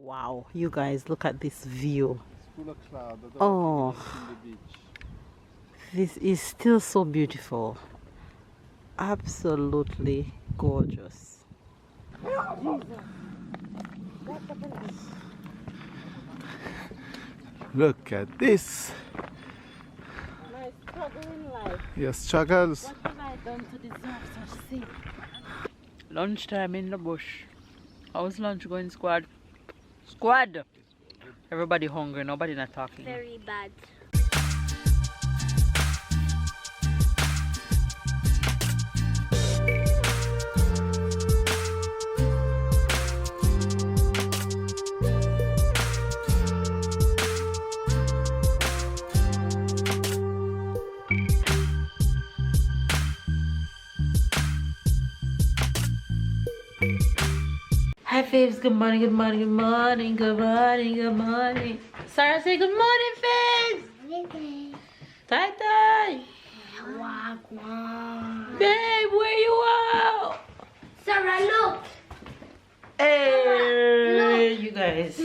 Wow, you guys, look at this view. It's full of cloud. Oh, The beach. this is still so beautiful. Absolutely gorgeous. Look at this. My struggle in life. Your struggles. What have I done to deserve such thing? Lunchtime in the bush. How's lunch going, squad? Squad! Everybody hungry, nobody not talking. Very bad. Hi Faves, good morning, good morning, good morning, good morning, good morning. Sarah, say good morning, Faves! Tai Tai! Babe, where you are? Sarah, look! Hey, you guys.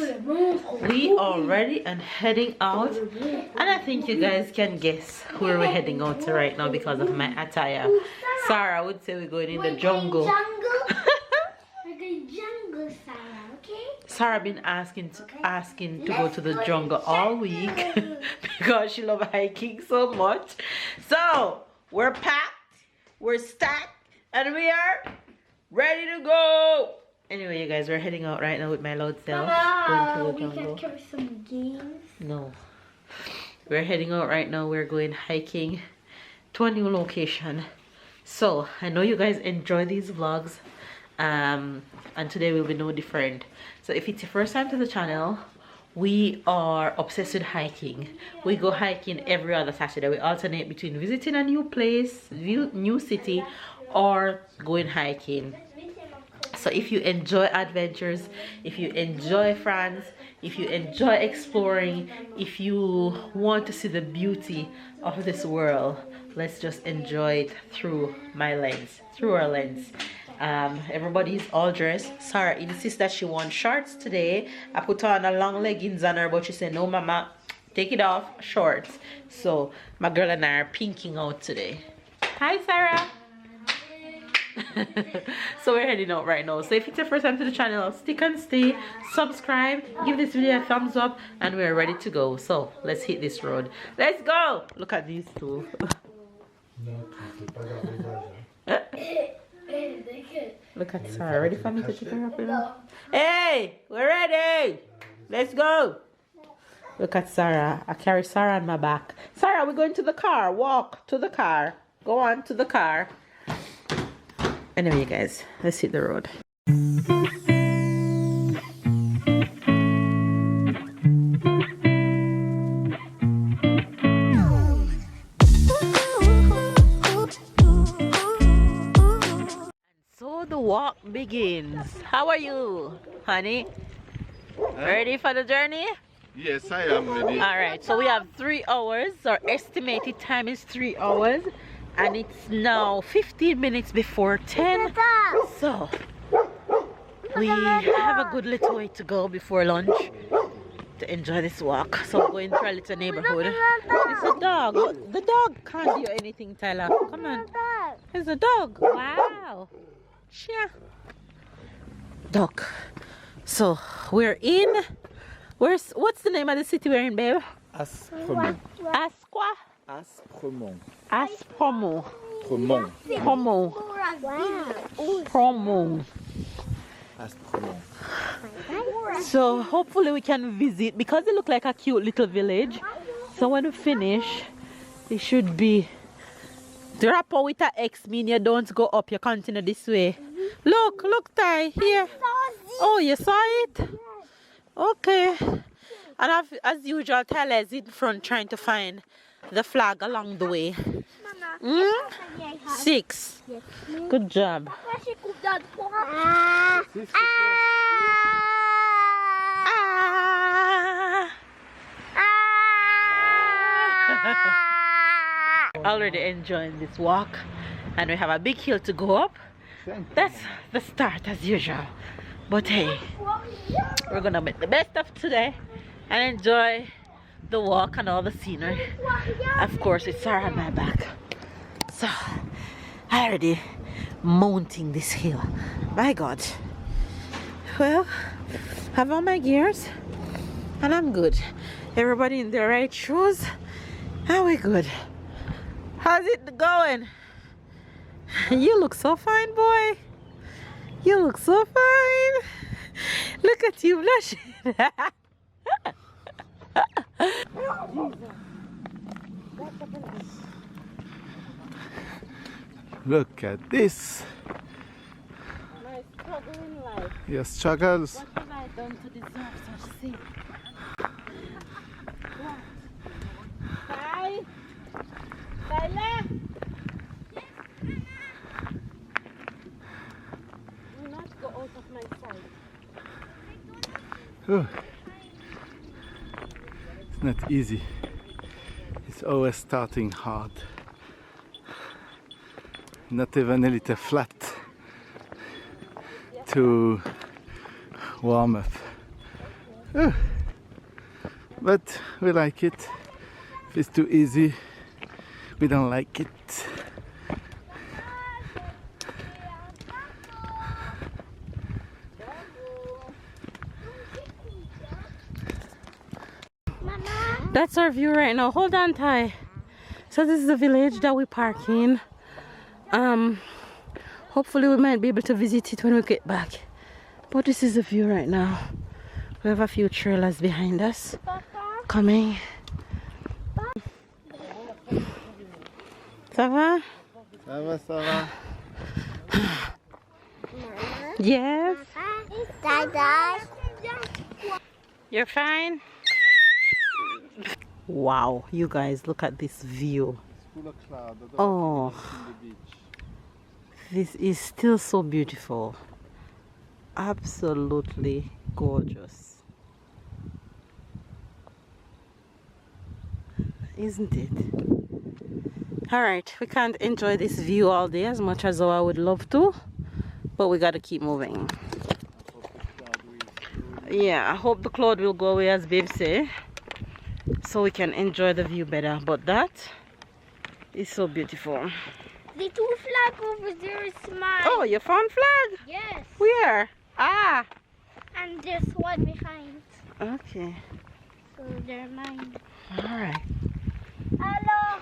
We are ready and heading out. And I think you guys can guess where we're heading out to right now because of my attire. Sarah would say we're going in the jungle. We're going jungle, Sarah, okay? Sarah been asking to go to the jungle all week because she loves hiking so much. So we're packed, we're stacked, and we are ready to go. Anyway, you guys, we're heading out right now with my loud self. Going to the jungle. We can carry some games. No, we're heading out right now. We're going hiking to a new location. So I know you guys enjoy these vlogs. And today will be no different. So if it's your first time to the channel, we are obsessed with hiking. We go hiking every other Saturday. We alternate between visiting a new place, new city, or going hiking. So if you enjoy adventures, if you enjoy France, if you enjoy exploring, if you want to see the beauty of this world, let's just enjoy it through my lens, through our lens. Everybody's all dressed. Sarah insists that she wants shorts today. I put on a long leggings on her, but she said no mama, take it off, shorts. So my girl and I are pinking out today. Hi Sarah. So we're heading out right now. So if it's your first time to the channel, stick and stay, subscribe, give this video a thumbs up, and we're ready to go. So let's hit this road. Let's go. Look at these two. Look at Sarah. Ready for me to take her up? Hey, we're ready. Let's go. Look at Sarah. I carry Sarah on my back. Sarah, we're going to the car. Walk to the car. Go on to the car. Anyway, you guys, let's hit the road. So the walk begins. How are you, honey? Ready for the journey? Yes, I am ready. All right, so we have 3 hours. Our estimated time is 3 hours, and it's now 15 minutes before 10. So we have a good little way to go before lunch to enjoy this walk. So we're going through a little neighborhood. It's a dog. The dog can't do anything, Tyler. Come on. It's a dog. Wow. Yeah. Dog. So we're in. What's the name of the city we're in, babe? Aspremont. Asqua? Aspremont. Aspremont. Aspremont. Promo. Promo. Aspremont. So hopefully we can visit because it looks like a cute little village. So when we finish, it should be. The rapport with a X mean you don't go up, you continue this way. Look, Ty, here. Oh, you saw it? Okay. And as usual, Tyler is in front trying to find the flag along the way. 6. Good job. Already enjoying this walk, and we have a big hill to go up. That's the start as usual. But hey, we're gonna make the best of today and enjoy the walk and all the scenery. Of course, it's Sarah on my back. So, I already mounting this hill. My God. Well, have all my gears and I'm good. Everybody in their right shoes. Are we good? How's it going? You look so fine, boy. You look so fine. Look at you blushing. Look at this. My struggle in life. Your struggles. What have I done to deserve such things? Hi. Tyler. Do not go out of my sight. Oh. It's not easy. It's always starting hard. Not even a little flat to warm up. Oh. But we like it. If it's too easy, we don't like it. That's our view right now. Hold on, Ty. So this is the village that we park in. Hopefully we might be able to visit it when we get back. But this is the view right now. We have a few trailers behind us coming. Ça va? Ça va, ça va. Yes. Dada. You're fine? Wow, you guys, look at this view. Full of cloud. Oh, The beach. this is still so beautiful. Absolutely gorgeous. Isn't it? Alright, we can't enjoy this view all day as much as I would love to, but we gotta keep moving. Yeah, I hope the cloud will go away, as babe say, so we can enjoy the view better. But that is so beautiful. The two flag over there is mine. Oh, you found flag? Yes. Where? Ah, And this one behind. okay. So they're mine. Alright. Alors.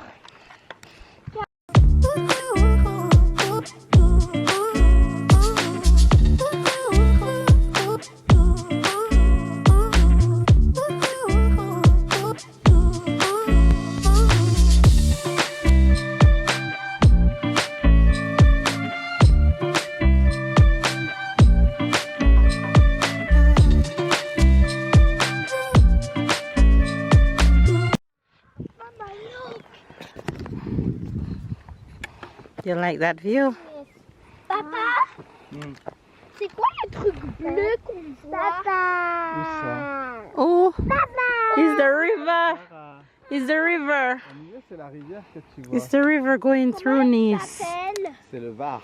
You like that view? Papa, c'est quoi le truc bleu qu'on voit? Papa. Oh, it's the river. It's the river. C'est la rivière que tu vois. It's the river going through Comment Nice. ça s'appelle? C'est le Var.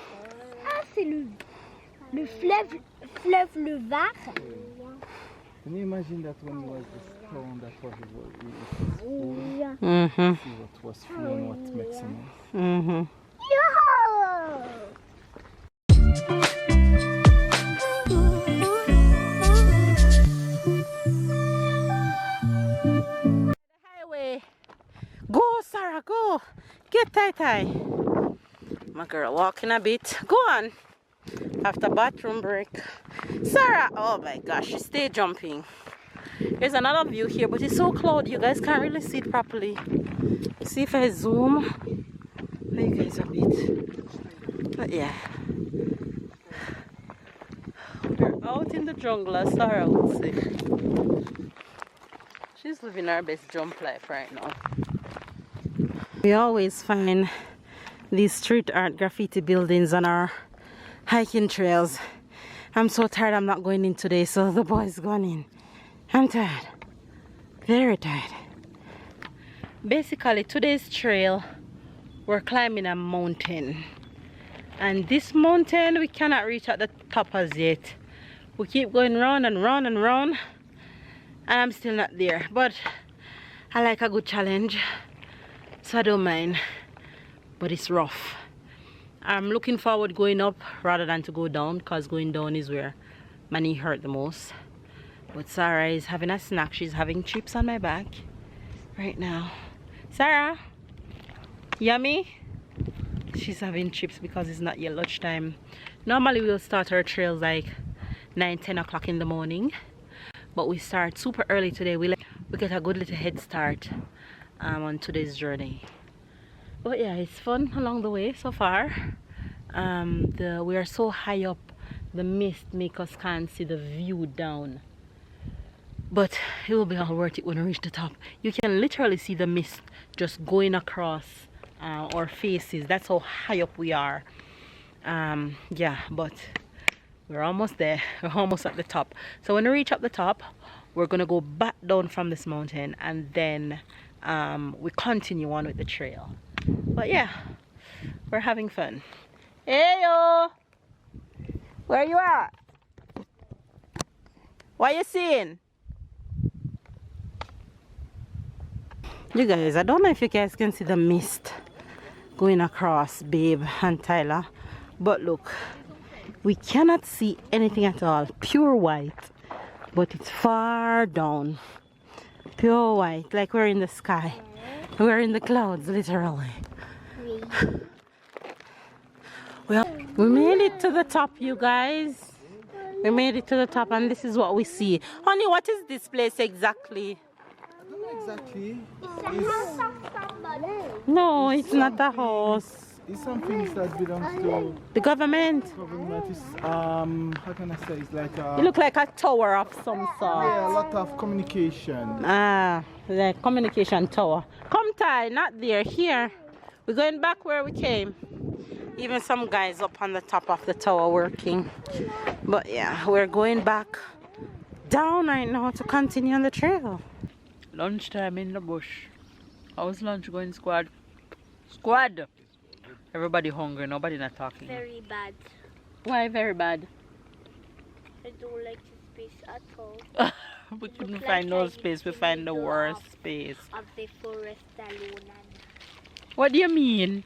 Ah, c'est le fleuve le Var. Can you imagine that when it was the stone that was full? Mm-hmm. See what was full and what makes a mess. Mm-hmm. Yo! Highway. Go, Sarah, go. Get tie. My girl walking a bit. Go on. After bathroom break. Sarah, oh my gosh, she stayed jumping. There's another view here, but it's so cloudy. You guys can't really see it properly. See if I zoom. Oh, you guys a bit. But yeah. We're out in the jungle, as Sarah would say. She's living her best jump life right now. We always find these street art graffiti buildings on our hiking trails. I'm so tired, I'm not going in today, so the boys gone in. I'm tired. Very tired. Basically, today's trail, we're climbing a mountain. And this mountain we cannot reach at the top as yet. We keep going round and round and round, and I'm still not there. But I like a good challenge, so I don't mind. But it's rough. I'm looking forward going up rather than to go down, because going down is where my knee hurt the most. But Sarah is having a snack. She's having chips on my back right now. Sarah, yummy? She's having chips because it's not yet lunchtime. Normally we'll start our trails like 9-10 o'clock in the morning, but we start super early today. We get a good little head start on today's journey. But yeah, it's fun along the way so far. We are so high up, the mist make us can't see the view down. But it will be all worth it when we reach the top. You can literally see the mist just going across our faces. That's how high up we are. Yeah, but we're almost there. We're almost at the top. So when we reach up the top, we're gonna go back down from this mountain, and then we continue on with the trail. But yeah, we're having fun. Hey yo, where you at? What you seeing? You guys, I don't know if you guys can see the mist going across Babe and Tyler, but look, we cannot see anything at all. Pure white, but it's far down. Pure white, like we're in the sky. We're in the clouds, literally. Well, we made it to the top, you guys. We made it to the top, and this is what we see. Honey, what is this place exactly? I don't know exactly. No, it's not the house. It's something that belongs to The government. government. It's, how can I say? It's like It looks like a tower of some sort. yeah, a lot of communication. Ah, the communication tower. Come, Ty, not there. Here. We're going back where we came. Even some guys up on the top of the tower working. But yeah, we're going back down right now to continue on the trail. Lunchtime in the bush. How's lunch going, squad? Squad! Everybody hungry, nobody not talking. Very bad. Why very bad? I don't like the space at all. We couldn't find no space, we find the worst space. Of the forest alone. What do you mean?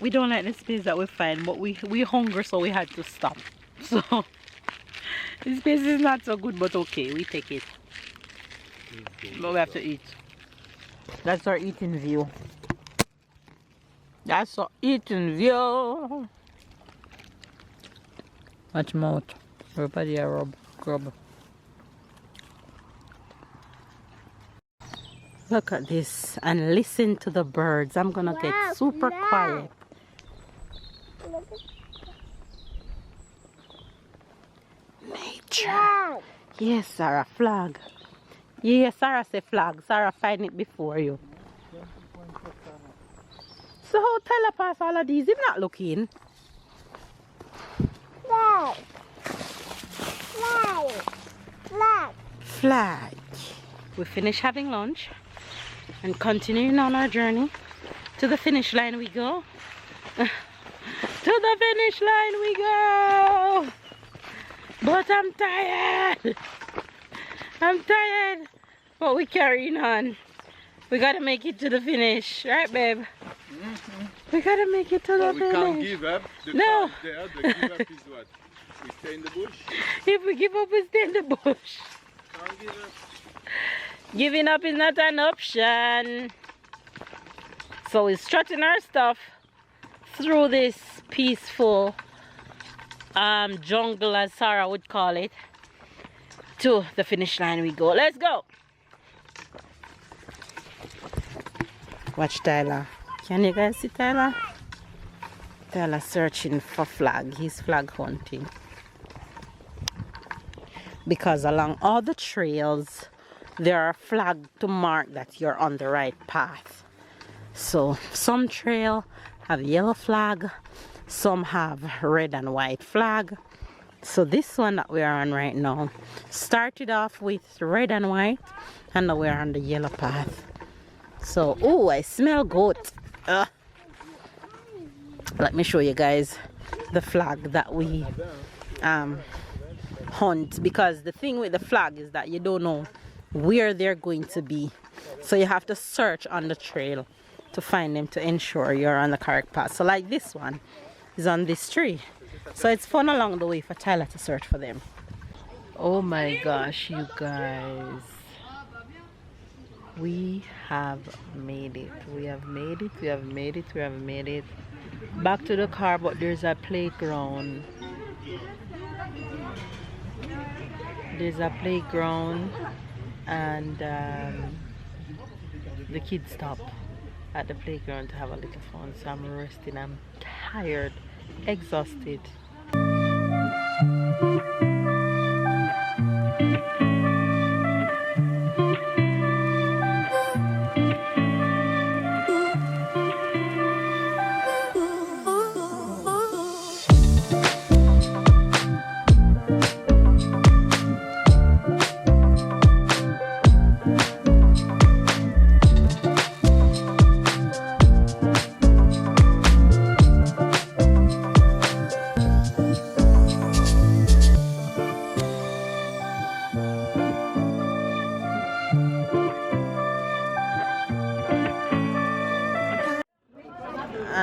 We don't like the space that we find, but we hungry, so we had to stop. So this space is not so good, but okay, we take it. But we have to eat. That's our eating view. That's our eating view. Watch mouth. Everybody a rub, grub. Look at this and listen to the birds. I'm gonna get super quiet. Nature. Yes, Sarah, flag. Yes, Sarah say flag. Sarah find it before you. So how Tyler pass all of these? Him not looking. Flag. Flag. Flag. Flag. We finished having lunch and continuing on our journey. To the finish line we go. To the finish line we go. But I'm tired. I'm tired. But we're carrying on. We gotta make it to the finish. Right, babe? We gotta make it to the finish. We can't give up. The No. there, the give up is what? We stay in the bush? If we give up, we stay in the bush. Can't give up. Giving up is not an option. So we're strutting our stuff through this peaceful jungle, as Sarah would call it. To the finish line we go. Let's go. Watch Tyler. Can you guys see Tyler? Tyler searching for flag. He's flag hunting. Because along all the trails, there are flags to mark that you're on the right path. So some trail have yellow flag, some have red and white flag. So this one that we are on right now started off with red and white, and now we're on the yellow path. So, oh, I smell goat. Let me show you guys the flag that we hunt, because the thing with the flag is that you don't know where they're going to be, so you have to search on the trail to find them to ensure you're on the correct path. So like this one is on this tree, so it's fun along the way for Tyler to search for them. Oh my gosh, you guys, we have made it. We have made it. We have made it. We have made it back to the car, but there's a playground. There's a playground, and the kids stop at the playground to have a little fun. So I'm resting. I'm tired, exhausted.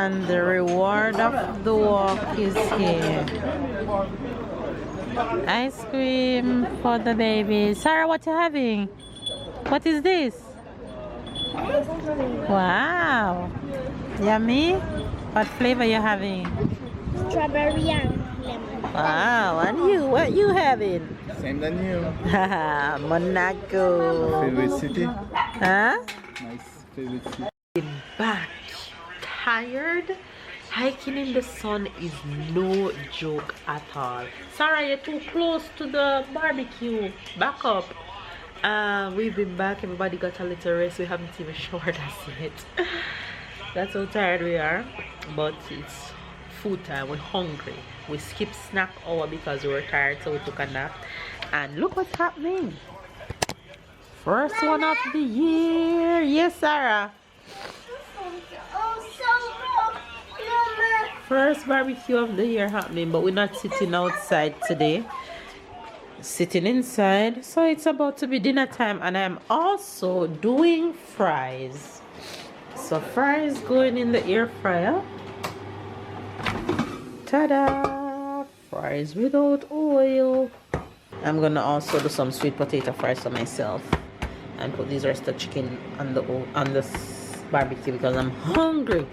And the reward of the walk is here. Ice cream for the babies. Sarah, what you having? What is this? Wow. Yummy. What flavor you having? Strawberry and lemon. Wow. And you? What you having? Same than you. Monaco. Favorite city? Huh? Nice favorite city. Back. Tired. Hiking in the sun is no joke at all. Sarah, you're too close to the barbecue. Back up. We've been back. Everybody got a little rest. We haven't even showered us yet. That's how tired we are. But it's food time. We're hungry. We skipped snack hour because we were tired, so we took a nap. And look what's happening. First one of the year. Yes, Sarah. First barbecue of the year happening, but we're not sitting outside today, sitting inside. So it's about to be dinner time, and I'm also doing fries. So fries going in the air fryer. Ta-da! Fries without oil. I'm gonna also do some sweet potato fries for myself and put these rest of chicken on the barbecue because I'm hungry.